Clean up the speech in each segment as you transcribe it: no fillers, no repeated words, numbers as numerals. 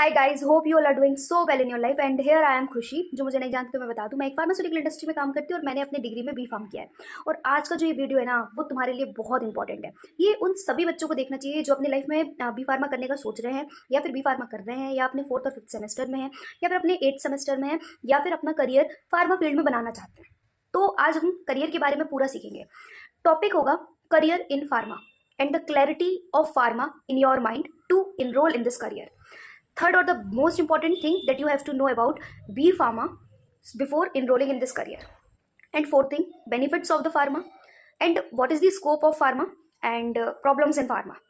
Hi guys, hope you all are doing so well in your life and here I am खुशी। जो मुझे नहीं जानती तो मैं बता दूं, मैं एक फार्मास्यूटिकल इंडस्ट्री में काम करती हूँ और मैंने अपनी डिग्री में बी फार्म किया है। और आज का जो ये वीडियो है ना, वो तुम्हारे लिए बहुत इंपॉर्टेंट है। ये उन सभी बच्चों को देखना चाहिए जो अपनी लाइफ में बी फार्मा करने का सोच रहे हैं, या फिर बी फार्मा कर रहे हैं, या अपने 4th और 5th सेमेस्टर में है, या फिर अपने 8th सेमेस्टर में है, या फिर अपना करियर फार्मा फील्ड में बनाना चाहते हैं। तो आज हम करियर के बारे में पूरा सीखेंगे। टॉपिक होगा career in pharma and the clarity of pharma in your mind to enroll in this career. Third, or the most important thing that you have to know about B Pharma before enrolling in this career. And fourth thing, benefits of the pharma and what is the scope of pharma and problems in pharma.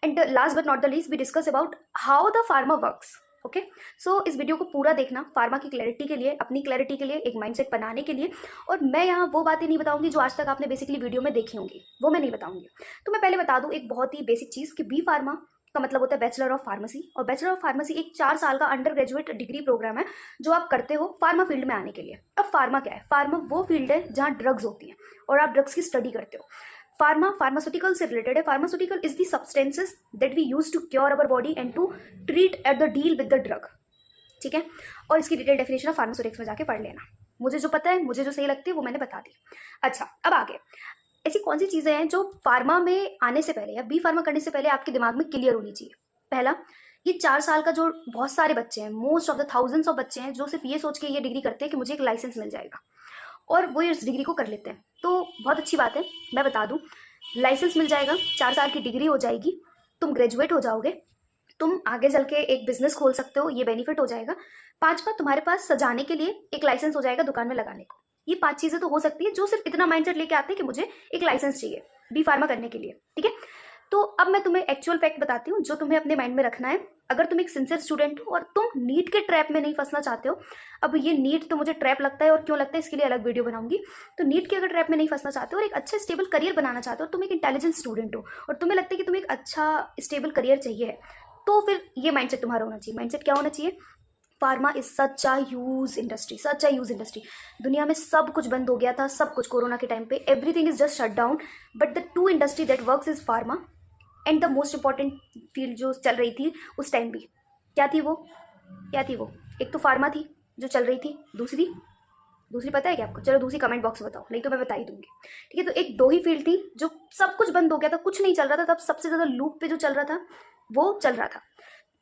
And last but not the least, we discuss about how the pharma works. Okay so इस video को पूरा देखना pharma की clarity के लिए, अपनी clarity के लिए, एक माइंडसेट बनाने के लिए। और मैं यहाँ वो बातें नहीं बताऊंगी जो आज तक आपने बेसिकली वीडियो में देखी होंगी, वो मैं नहीं बताऊंगी। तो मैं पहले बता दूं एक बहुत ही बेसिक चीज़ कि बी फार्मा का मतलब होता है बैचलर ऑफ फार्मेसी। और बैचलर ऑफ फार्मेसी एक 4 साल का अंडर ग्रेजुएट डिग्री प्रोग्राम है जो आप करते हो फार्मा फील्ड में आने के लिए। अब फार्मा क्या है? फार्मा वो फील्ड है जहाँ ड्रग्स होती हैं और आप ड्रग्स की स्टडी करते हो। फार्मास्यूटिकल से रिलेटेड है। Pharmaceutical is the substances that we use to cure our body and to treat at the deal with the drug. ठीक है, और इसकी डिटेल डेफिनेशन ऑफ फार्मास्यूटिक्स में जाके पढ़ लेना। मुझे जो पता है, मुझे जो सही लगती है वो मैंने बता दी। अच्छा, अब आगे ऐसी कौन सी चीज़ें हैं जो फार्मा में आने से पहले या बी फार्मा करने से पहले आपके दिमाग में क्लियर होनी चाहिए। पहला, ये 4 साल का जो बहुत सारे बच्चे हैं, most of the thousands of बच्चे हैं जो सिर्फ ये सोच के ये डिग्री करते हैं कि मुझे एक लाइसेंस मिल जाएगा और वो इस डिग्री को कर लेते हैं। तो बहुत अच्छी बात है, मैं बता दूं, लाइसेंस मिल जाएगा, 4 साल की डिग्री हो जाएगी, तुम ग्रेजुएट हो जाओगे, तुम आगे चल के एक बिजनेस खोल सकते हो, ये बेनिफिट हो जाएगा। 5वां, तुम्हारे पास सजाने के लिए एक लाइसेंस हो जाएगा दुकान में लगाने को। ये 5 चीज़ें तो हो सकती है जो सिर्फ इतना माइंडसेट लेके आते हैं कि मुझे एक लाइसेंस चाहिए बी फार्मा करने के लिए। ठीक है, तो अब मैं तुम्हें एक्चुअल फैक्ट बताती हूँ जो तुम्हें अपने माइंड में रखना है। अगर तुम एक सिंसियर स्टूडेंट हो और तुम नीट के ट्रैप में नहीं फंसना चाहते हो, अब ये नीट तो मुझे ट्रैप लगता है और क्यों लगता है इसके लिए अलग वीडियो बनाऊंगी। तो नीट के अगर ट्रैप में नहीं फंसना चाहते हो और एक अच्छा स्टेबल करियर बनाना चाहते हो, तुम एक इंटेलिजेंट स्टूडेंट हो और तुम्हें लगता है कि तुम्हें एक अच्छा स्टेबल करियर चाहिए, तो फिर ये माइंडसेट तुम्हारा होना चाहिए। माइंडसेट क्या होना चाहिए? Pharma is such a huge industry, such a huge industry. दुनिया में सब कुछ बंद हो गया था, सब कुछ कोरोना के टाइम पे, everything is just shut down, but the two industry that works is pharma and the most important field जो चल रही थी उस टाइम भी क्या थी वो? एक तो फार्मा थी जो चल रही थी, दूसरी पता है क्या आपको? चलो दूसरी कमेंट बॉक्स में बताओ, नहीं तो मैं बता ही दूंगी। ठीक है, तो एक 2 ही फील्ड थी जो सब कुछ बंद हो गया था, कुछ नहीं चल रहा था। तब सबसे ज़्यादा लूप पे जो चल रहा था वो चल रहा था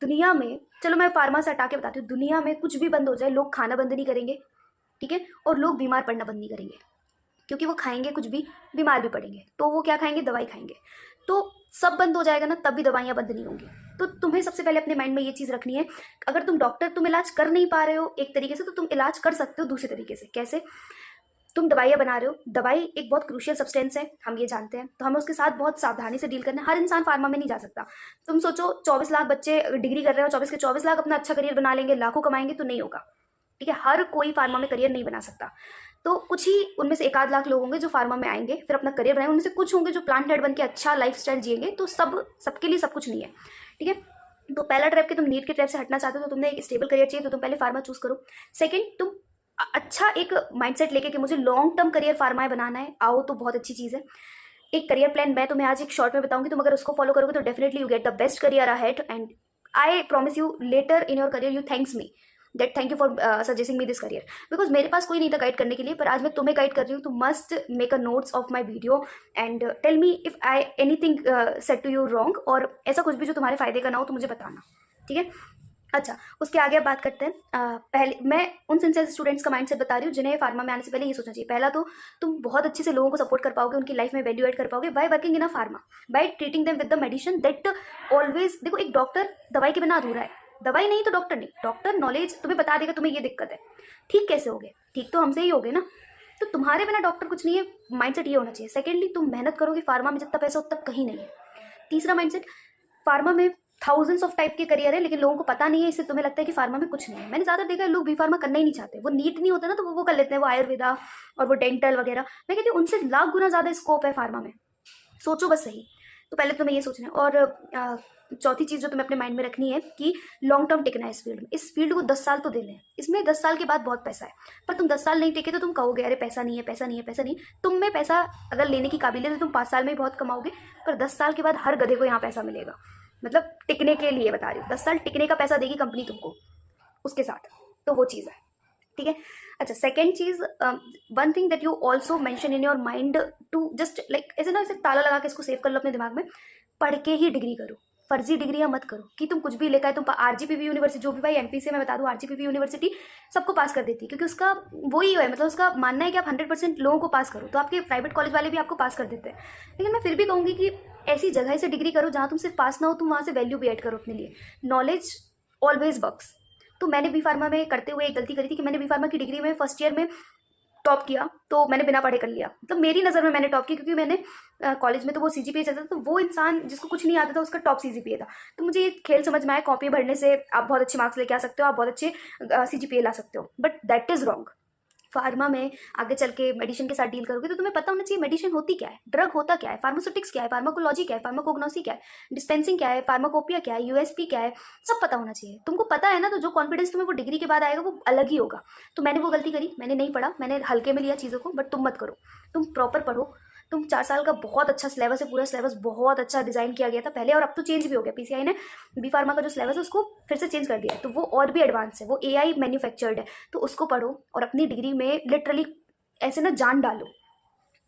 दुनिया में। चलो मैं फार्मा से हटा के बताती हूँ, दुनिया में कुछ भी बंद हो जाए, लोग खाना बंद नहीं करेंगे, ठीक है, और लोग बीमार पड़ना बंद नहीं करेंगे, क्योंकि वो खाएंगे कुछ भी, बीमार भी पड़ेंगे। तो वो क्या खाएंगे? दवाई खाएंगे। तो सब बंद हो जाएगा ना, तब भी दवाइयाँ बंद नहीं होंगी। तो तुम्हें सबसे पहले अपने माइंड में ये चीज़ रखनी है, अगर तुम इलाज कर नहीं पा रहे हो एक तरीके से, तो तुम इलाज कर सकते हो दूसरे तरीके से। कैसे? तुम दवाइयाँ बना रहे हो, दवाई एक बहुत क्रूशियल सब्सटेंस है, हम ये जानते हैं, तो हमें उसके साथ बहुत सावधानी से डील करना है। हर इंसान फार्मा में नहीं जा सकता। तुम सोचो 24 लाख बच्चे डिग्री कर रहे हो, 24 के 24 लाख अपना अच्छा करियर बना लेंगे, लाखों कमाएंगे, तो नहीं होगा। ठीक है, हर कोई फार्मा में करियर नहीं बना सकता। तो कुछ ही उनमें से 1 आध लाख लोग होंगे जो फार्मा में आएंगे, फिर अपना करियर बनाएंगे। उनमें से कुछ होंगे जो प्लांट हेड बन के अच्छा लाइफ स्टाइल जिएंगे। तो सबके लिए सब कुछ नहीं है। ठीक है, तो पहला ट्रैप कि तुम नीट के ट्रैप से हटना चाहते हो, तो तुमने एक स्टेबल करियर चाहिए, तो तुम पहले फार्मा चूज करो। सेकंड, तुम अच्छा एक माइंडसेट लेके कि मुझे लॉन्ग टर्म करियर फार्मा में बनाना है, आओ, तो बहुत अच्छी चीज़ है। एक करियर प्लान मैं तुम्हें आज एक शॉर्ट में बताऊंगी, तुम अगर उसको फॉलो करोगे तो definitely you get the best career ahead and I promise you later in your career you thanks me that thank you for suggesting me this career. Because मेरे पास कोई नहीं था गाइड करने के लिए, पर आज मैं तुम्हें गाइड कर रही हूँ। तो must make a notes of my video and tell me if I anything set to you wrong, और ऐसा कुछ भी जो तुम्हारे फायदे का ना हो तो मुझे बताना। ठीक है, अच्छा, उसके आगे अब बात करते हैं। पहले मैं उन सिंसियर स्टूडेंट्स का माइंडसेट बता रही हूँ जिन्हें फार्मा में आने से पहले ये सोचना चाहिए। पहला, तो तुम बहुत अच्छे से लोगों को सपोर्ट कर पाओगे, उनकी लाइफ में वैल्यू ऐड कर पाओगे by working in a pharma, by treating them with the medicine that always. देखो, एक डॉक्टर दवाई के बिना अधूरा है, दवाई नहीं तो डॉक्टर नहीं। डॉक्टर नॉलेज तुम्हें बता देगा तुम्हें ये दिक्कत है, ठीक कैसे होगे? ठीक तो हमसे ही होगे ना, तो तुम्हारे बिना डॉक्टर कुछ नहीं है। माइंडसेट ये होना चाहिए। सेकेंडली, तुम मेहनत करोगे, फार्मा में जितना पैसा उतना कहीं नहीं है। तीसरा माइंडसेट, फार्मा में थाउजेंड्स ऑफ टाइप के करियर है, लेकिन लोगों को पता नहीं है, इससे तुम्हें लगता है कि फार्मा में कुछ नहीं है। मैंने ज़्यादा देखा है लोग बी फार्मा करना ही नहीं चाहते, वो नीट नहीं होता ना तो वो कर लेते हैं, वो आयुर्वेदा और वो डेंटल वगैरह। मैं कहती हूँ उनसे लाख गुना ज़्यादा स्कोप है फार्मा में, सोचो बस सही। तो पहले तुम्हें ये सोचना है। और चौथी चीज़ जो तुम्हें अपने माइंड में रखनी है कि लॉन्ग टर्म टिकना है इस फील्ड में। इस फील्ड को 10 साल तो देने हैं, इसमें 10 साल के बाद बहुत पैसा है, पर तुम 10 साल नहीं टिके तो तुम कहोगे अरे पैसा नहीं है, पैसा नहीं है, पैसा नहीं। तुम में पैसा अगर लेने की काबिलियत है, तुम 5 साल में ही बहुत कमाओगे, पर 10 साल के बाद हर गधे को यहाँ पैसा मिलेगा। मतलब टिकने के लिए बता रही हूँ, 10 साल टिकने का पैसा देगी कंपनी तुमको उसके साथ। तो वो चीज़ है, ठीक है। अच्छा, सेकेंड चीज, one thing that you also mention in your mind to just like ऐसे ना, ऐसे ताला लगा के इसको सेव कर लो अपने दिमाग में, पढ़ के ही डिग्री करो। फर्जी डिग्रियां मत करो कि तुम कुछ भी लेकर आए। तुम आरजीपीवी यूनिवर्सिटी, जो भी भाई एमपी से मैं बता दूं, आरजीपीवी यूनिवर्सिटी सबको पास कर देती है, क्योंकि उसका वही है, मतलब उसका मानना है कि आप 100% लोगों को पास करो, तो आपके प्राइवेट कॉलेज वाले भी आपको पास कर देते हैं। लेकिन मैं फिर भी कहूँगी कि ऐसी जगह से डिग्री करो जहाँ तुम सिर्फ पास ना हो, तुम वहाँ से वैल्यू भी ऐड करो अपने लिए। Knowledge always works. तो मैंने बी फार्मा में करते हुए एक गलती करी थी कि मैंने बी फार्मा की डिग्री में फर्स्ट ईयर में टॉप किया, तो मैंने बिना पढ़े कर लिया। मतलब मेरी नज़र में मैंने टॉप किया, क्योंकि मैंने कॉलेज में तो वो सीजीपीए चलता था, तो वो इंसान जिसको कुछ नहीं आता था उसका टॉप सीजीपीए था। तो मुझे ये खेल समझ में आया, कॉपी भरने से आप बहुत अच्छे मार्क्स लेके आ सकते हो, आप बहुत अच्छे सीजीपीए ला सकते हो, but that is wrong. Pharma में आगे चल के मेडिसिन के साथ डील करोगे तो तुम्हें पता होना चाहिए मेडिसिन होती क्या है, ड्रग होता क्या है, फार्मास्यूटिक्स क्या है, फार्माकोलॉजी क्या है, फार्माकोग्नोसी क्या है, डिस्पेंसिंग क्या है, फार्माकोपिया क्या है, यूएसपी क्या है, सब पता होना चाहिए। तुमको पता है ना, तो जो कॉन्फिडेंस तुम्हें वो डिग्री के बाद आएगा वो अलग ही होगा। तो मैंने वो गलती करी, मैंने नहीं पढ़ा, मैंने हल्के में लिया चीज़ों को, बट तुम मत करो, तुम प्रॉपर पढ़ो। तुम 4 साल का बहुत अच्छा सिलेबस है, पूरा सिलेबस बहुत अच्छा डिजाइन किया गया था पहले, और अब तो चेंज भी हो गया। पीसीआई ने बी फार्मा का जो सिलेबस है उसको फिर से चेंज कर दिया है, तो वो और भी एडवांस है, वो एआई मैन्युफैक्चर्ड है। तो उसको पढ़ो और अपनी डिग्री में लिटरली ऐसे ना जान डालो।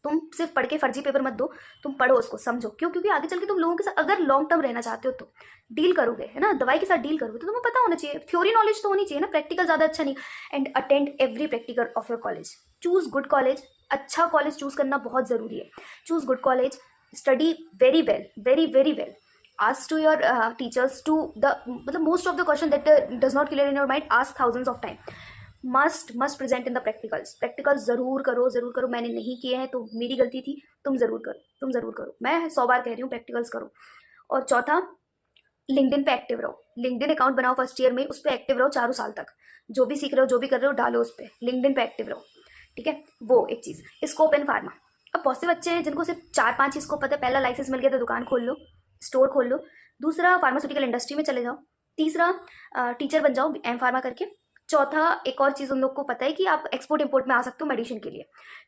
तुम सिर्फ पढ़ के फर्जी पेपर मत दो, तुम पढ़ो उसको, समझो। क्यों? क्योंकि आगे चल के तुम लोगों के साथ अगर लॉन्ग टर्म रहना चाहते हो तो डील करोगे, है ना, दवाई के साथ डील करोगे, तो तुम्हें पता होना चाहिए, थ्योरी नॉलेज तो होनी चाहिए ना, प्रैक्टिकल ज़्यादा अच्छा नहीं। And attend every practical of your college, choose good college. अच्छा कॉलेज चूज करना बहुत ज़रूरी है। Choose good college, study very well, very very well, ask to your teachers to the मतलब most of the question that does not clear in your mind, ask thousands of time। Must present in the practicals. Practicals जरूर करो, जरूर करो। मैंने नहीं किए हैं तो मेरी गलती थी, तुम जरूर करो, तुम जरूर करो। मैं 100 बार कह रही हूँ प्रैक्टिकल्स करो। और चौथा, लिंक्डइन पे एक्टिव रहो। लिंक्डइन अकाउंट बनाओ फर्स्ट ईयर में, उस पर एक्टिव रहो 4 साल तक। जो भी सीख रहे हो, जो भी कर रहे हो, डालो उस पर, लिंक्डइन पे एक्टिव रहो, ठीक है। वो एक चीज़। स्कोप इन फार्मा, अब बहुत से बच्चे हैं जिनको सिर्फ 4-5 चीज़ को पता है। पहला, लाइसेंस मिल गया तो दुकान खोल लो, स्टोर खोल लो। दूसरा, फार्मास्यूटिकल इंडस्ट्री में चले जाओ। तीसरा, टीचर बन जाओ एम फार्मा करके। चौथा, एक और चीज़ उन लोग को पता है कि आप एक्सपोर्ट इम्पोर्ट में आ सकते हो मेडिसिन के लिए,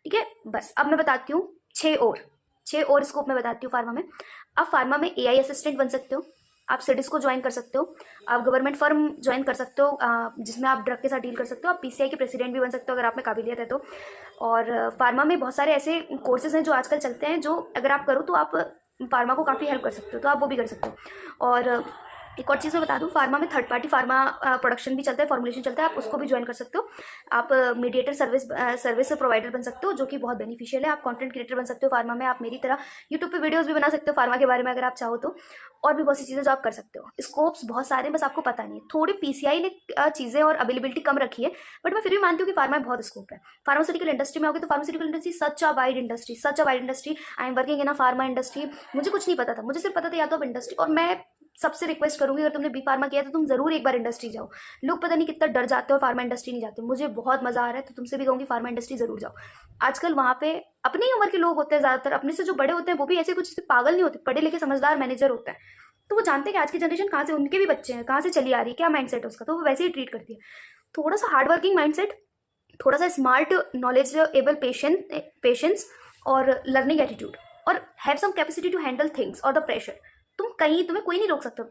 ठीक है। बस अब मैं बताती हूँ 6 और स्कोप में बताती हूँ फार्मा में। आप फार्मा में एआई असिस्टेंट बन सकते हो, आप सिडिस को ज्वाइन कर सकते हो, आप गवर्नमेंट फर्म ज्वाइन कर सकते हो जिसमें आप ड्रग के साथ डील कर सकते हो, आप पीसीआई के प्रेसिडेंट भी बन सकते हो अगर आप में काबिलियत है तो। और फार्मा में बहुत सारे ऐसे कोर्सेज हैं जो आजकल चलते हैं, जो अगर आप करो तो आप फार्मा को काफ़ी हेल्प कर सकते हो, तो आप वो भी कर सकते हो। और एक और चीज़ मैं बता दूं, फार्मा में थर्ड पार्टी फार्मा प्रोडक्शन भी चलता है, फॉर्मुलेशन चलता है, आप उसको भी ज्वाइन कर सकते हो। आप मीडिएटर सर्विस प्रोवाइडर बन सकते हो, जो कि बहुत बेनिफिशियल है। आप कंटेंट क्रिएटर बन सकते हो फार्मा में, आप मेरी तरह यूट्यूब पे वीडियोस भी बना सकते हो फार्मा के बारे में अगर आप चाहो तो। और भी बहुत सी चीज़ें जो आप कर सकते हो। स्कोप्स बहुत सारे हैं, बस आपको पता नहीं है। थोड़ी पीसीआई ने चीज़ें और अवेलेबिलिटी कम रखी है, बट मैं फिर भी मानती हूँ कि फार्मा में बहुत स्कोप है। फार्मास्यूटिकल इंडस्ट्री में आओगे तो pharmaceutical industry such a wide industry, such a wide industry. I am working in a pharma industry. मुझे कुछ नहीं पता था, मुझे सिर्फ पता था या तो अब इंडस्ट्री। और मैं सबसे रिक्वेस्ट करूंगी, अगर तुमने बी फार्मा किया तो तुम जरूर एक बार इंडस्ट्री जाओ। लोग पता नहीं कितना डर जाते हो, फार्मा इंडस्ट्री नहीं जाते। मुझे बहुत मजा आ रहा है, तो तुमसे भी कहूंगी फार्मा इंडस्ट्री जरूर जाओ। आजकल वहाँ पे अपनी उम्र के लोग होते हैं ज्यादातर, अपने से जो बड़े होते हैं वो भी ऐसे कुछ पागल नहीं होते, पढ़े लिखे समझदार मैनेजर होते हैं। तो वो जानते हैं कि आज की जनरेशन कहाँ से, उनके भी बच्चे हैं, कहाँ से चली आ रही है, क्या माइंडसेट है उसका, तो वो वैसे ही ट्रीट करती है। थोड़ा सा हार्ड वर्किंग माइंडसेट, थोड़ा सा स्मार्ट, नॉलेजेबल पेशेंस और लर्निंग एटीट्यूड, और have some capacity to handle things और द प्रेशर। तुम्हें कोई नहीं रोक सकता,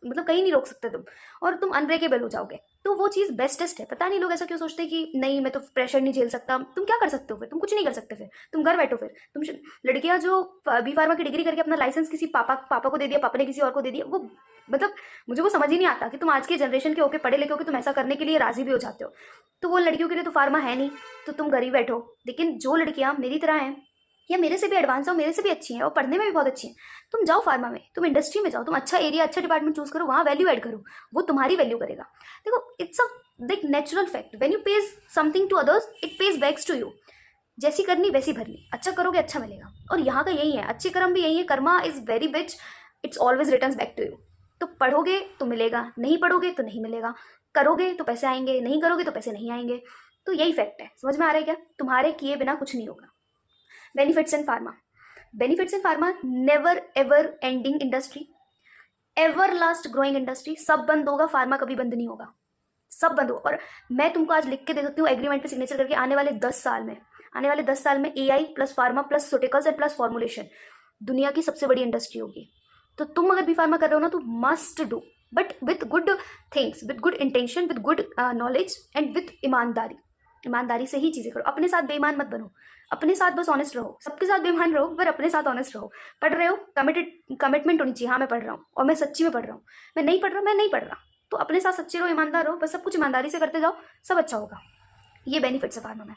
मतलब कहीं नहीं रोक सकते तुम, और तुम अनब्रेकेबल हो जाओगे। तो वो चीज़ बेस्टेस्ट है। पता नहीं लोग ऐसा क्यों सोचते हैं कि नहीं मैं तो प्रेशर नहीं झेल सकता। तुम क्या कर सकते हो फिर? तुम कुछ नहीं कर सकते, फिर तुम घर बैठो। फिर तुम लड़कियां जो बी फार्मा की डिग्री करके अपना लाइसेंस किसी पापा को दे दिया, पापा ने किसी और को दे दिया, वो मतलब मुझे वो समझ ही नहीं आता कि तुम आज के जनरेशन के होके पढ़े लिखे होके तुम ऐसा करने के लिए राजी भी हो जाते हो। तो वो लड़कियों के लिए तो फार्मा है नहीं, तो तुम घर ही बैठो। लेकिन जो लड़कियां मेरी तरह हैं या मेरे से भी एडवांस हो, मेरे से भी अच्छी हैं और पढ़ने में भी बहुत अच्छी हैं, तुम जाओ फार्मा में, तुम इंडस्ट्री में जाओ, तुम अच्छा एरिया, अच्छा डिपार्टमेंट चूज करो, वहाँ वैल्यू ऐड करो, वो तुम्हारी वैल्यू करेगा। देखो, it's a like natural fact, when you pays something to others it pays backs to you. जैसी करनी वैसी भरनी, अच्छा करोगे अच्छा मिलेगा। और यहाँ का यही है, अच्छे कर्म भी यही है, karma is very bitch, it's always returns back to you. तो पढ़ोगे तो मिलेगा, नहीं पढ़ोगे तो नहीं मिलेगा, करोगे तो पैसे आएंगे, नहीं करोगे तो पैसे नहीं आएंगे। तो यही फैक्ट है, समझ में आ रहा है क्या? तुम्हारे किए बिना कुछ नहीं होगा। Benefits in pharma, benefits in pharma, never ever ending industry, ever last growing industry. सब बंद होगा, फार्मा कभी बंद नहीं होगा, सब बंद होगा। और मैं तुमको आज लिख के दे सकती हूँ एग्रीमेंट पे सिग्नेचर करके, आने वाले 10 साल में एआई प्लस फार्मा प्लस सूटिकल्स एंड प्लस फॉर्मुलेशन दुनिया की सबसे बड़ी इंडस्ट्री होगी। तो तुम अगर बी फार्मा कर रहे हो ना तो must do, but with good things, with good intention, with good knowledge and with ईमानदारी। ईमानदारी से ही चीज़ें करो, अपने साथ बेईमान मत बनो, अपने साथ बस ऑनेस्ट रहो। सबके साथ बेईमान रहो पर अपने साथ ऑनेस्ट रहो। पढ़ रहे हो, कमिटमेंट होनी चाहिए, हाँ मैं पढ़ रहा हूँ और मैं सच्ची में पढ़ रहा हूँ। मैं नहीं पढ़ रहा, मैं नहीं पढ़ रहा, तो अपने साथ सच्चे रहो, ईमानदार रहो, बस सब कुछ ईमानदारी से करते जाओ, सब अच्छा होगा। ये बेनिफिट्स है फार्मा में।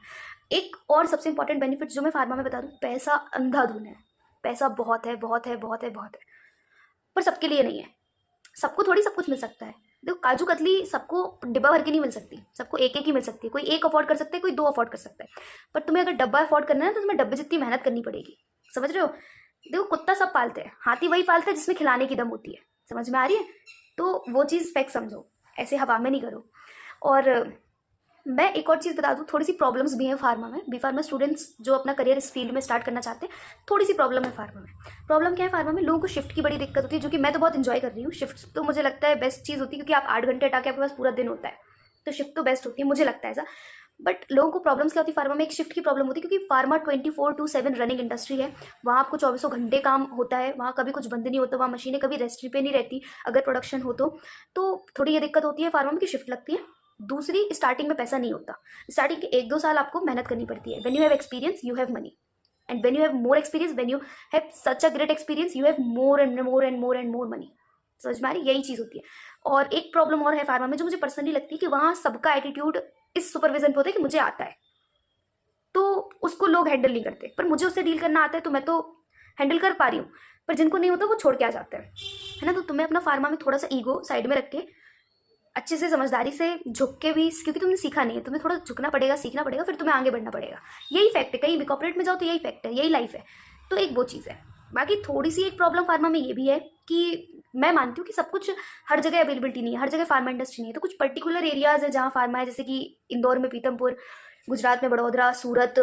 एक और सबसे इंपॉर्टेंट बेनिफिट जो मैं फार्मा में बता दूं, पैसा अंधाधुन है। पैसा बहुत है, बहुत है, बहुत है, बहुत है, पर सबके लिए नहीं है। सबको थोड़ी सब कुछ मिल सकता है। देखो काजू कतली सबको डिब्बा भर के नहीं मिल सकती, सबको एक एक ही मिल सकती है। कोई एक अफोर्ड कर सकता है, कोई दो अफोर्ड कर सकता है, पर तुम्हें अगर डब्बा अफोर्ड करना है तो तुम्हें डब्बे जितनी मेहनत करनी पड़ेगी। समझ रहे हो? देखो कुत्ता सब पालते हैं, हाथी वही पालते हैं जिसमें खिलाने की दम होती है। समझ में आ रही है? तो वो चीज़ फैक्ट समझो, ऐसे हवा में नहीं करो। और मैं एक और चीज़ बता दूँ, थोड़ी सी प्रॉब्लम्स भी हैं फार्मा में। बी फार्मा स्टूडेंट्स जो अपना करियर इस फील्ड में स्टार्ट करना चाहते हैं, थोड़ी सी प्रॉब्लम है फार्मा में। प्रॉब्लम क्या है फार्मा में? लोगों को शिफ्ट की बड़ी दिक्कत होती है, जो कि मैं तो बहुत इंजॉय कर रही हूँ। शिफ्ट तो मुझे लगता है बेस्ट चीज़ होती है, क्योंकि आप 8 घंटे हटा के आपके पास पूरा दिन होता है, तो शिफ्ट तो बेस्ट होती है, मुझे लगता है ऐसा। बट लोगों को प्रॉब्लम्स क्या होती है फार्मा में? एक शिफ्ट की प्रॉब्लम होती है, क्योंकि फार्मा 24/7 रनिंग इंडस्ट्री है। वहाँ आपको 24 घंटे काम होता है, वहाँ कभी कुछ बंद नहीं होता, वहाँ मशीनें कभी रेस्ट पे नहीं रहती अगर प्रोडक्शन हो तो थोड़ी ये दिक्कत होती है फार्मा में कि शिफ्ट लगती है। दूसरी, स्टार्टिंग में पैसा नहीं होता। स्टार्टिंग के 1-2 साल आपको मेहनत करनी पड़ती है। When you have experience you have money, and when you have more experience, when you have such a great experience, you have more and more and more and more money. समझ में आ रही? यही चीज़ होती है। और एक प्रॉब्लम और है फार्मा में जो मुझे पर्सनली लगती है, कि वहाँ सबका एटीट्यूड इस सुपरविजन पे होता है कि मुझे आता है, तो उसको लोग हैंडल नहीं करते। पर मुझे उससे डील करना आता है, तो मैं तो हैंडल कर पा रही हूँ, पर जिनको नहीं होता वो छोड़ के आ जाते हैं, है ना? तो तुम्हें अपना फार्मा में थोड़ा सा ईगो साइड में रख के अच्छे से समझदारी से झुक के भी, क्योंकि तुमने सीखा नहीं है, तुम्हें थोड़ा झुकना पड़ेगा, सीखना पड़ेगा, फिर तुम्हें आगे बढ़ना पड़ेगा। यही फैक्ट है, कहीं भी कॉर्पोरेट में जाओ तो यही फैक्ट है, यही लाइफ है। तो एक वो चीज़ है। बाकी थोड़ी सी एक प्रॉब्लम फार्मा में ये भी है कि मैं मानती हूँ कि सब कुछ हर जगह अवेलेबिलिटी नहीं है, हर जगह फार्मा इंडस्ट्री नहीं है। तो कुछ पर्टिकुलर एरियाज है जहाँ फार्मा है, जैसे कि इंदौर में पीतमपुर, गुजरात में बड़ौदरा, सूरत,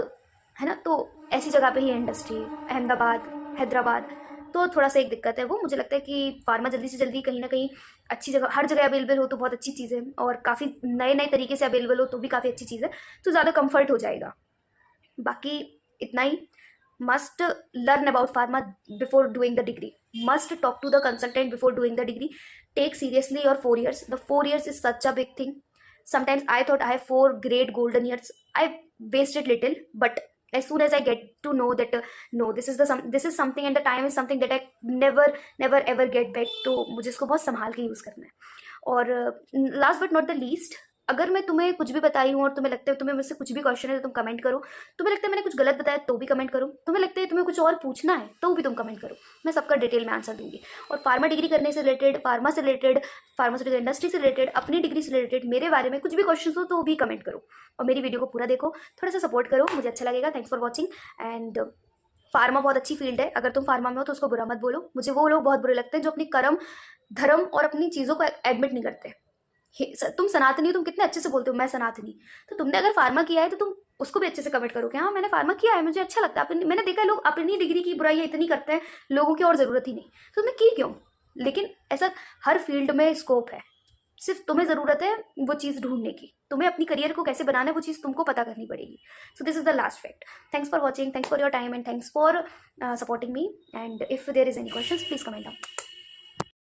है ना? तो ऐसी जगह पे ही इंडस्ट्री, अहमदाबाद, हैदराबाद। तो थोड़ा सा एक दिक्कत है वो। मुझे लगता है कि फार्मा जल्दी से जल्दी कहीं ना कहीं अच्छी जगह, हर जगह अवेलेबल हो तो बहुत अच्छी चीज़ है, और काफ़ी नए नए तरीके से अवेलेबल हो तो भी काफ़ी अच्छी चीज़ है, तो ज़्यादा कंफर्ट हो जाएगा। बाकी इतना ही। Must learn about pharma before doing the degree, must talk to the consultant before doing the degree, take seriously your 4 years. The 4 years is such a big thing. Sometimes I thought I have 4 great golden years. I wasted little, but as soon as I get to know that no, this is something, and the time is something that I never ever get back, तो मुझे इसको बहुत संभाल के use करना है। और last but not the least, अगर मैं तुम्हें कुछ भी बताई हूँ और तुम्हें लगता है, तुम्हें मुझसे कुछ भी क्वेश्चन है तो तुम कमेंट करो। तुम्हें लगता है मैंने कुछ गलत बताया तो भी कमेंट करो। तुम्हें लगता है तुम्हें कुछ और पूछना है तो भी तुम कमेंट करो, मैं सबका डिटेल में आंसर दूंगी। और फार्मा डिग्री करने से रिलेटेड, फार्मा से रिलेटेड, फार्मास्यूटिकल इंडस्ट्री से रिलेटेड, अपनी डिग्री से रिलेटेड, मेरे बारे में कुछ भी क्वेश्चन हो तो भी कमेंट करो, और मेरी वीडियो को पूरा देखो, थोड़ा सा सपोर्ट करो, मुझे अच्छा लगेगा। Thanks for watching. And pharma बहुत अच्छी फील्ड है, अगर तुम फार्मा में हो तो उसको बुरा मत बोलो। मुझे वो लोग बहुत बुरे लगते हैं जो अपनी कर्म, धर्म और अपनी चीज़ों को एडमिट नहीं करते। तुम सनातनी हो, तुम कितने अच्छे से बोलते हो मैं सनातनी, तो तुमने अगर फार्मा किया है तो तुम उसको भी अच्छे से कमेंट करो कि हाँ मैंने फार्मा किया है, मुझे अच्छा लगता है। मैंने देखा है लोग अपनी डिग्री की बुराइयाँ इतनी करते हैं, लोगों की और ज़रूरत ही नहीं, तो तुमने की क्यों? लेकिन ऐसा हर फील्ड में स्कोप है, सिर्फ तुम्हें ज़रूरत है वो चीज़ ढूंढने की। तुम्हें अपनी करियर को कैसे बनाना है वो चीज़ तुमको पता करनी पड़ेगी। So this is the last fact. Thanks for watching, thanks for your time, and thanks for supporting me. And if there is any questions please comment down.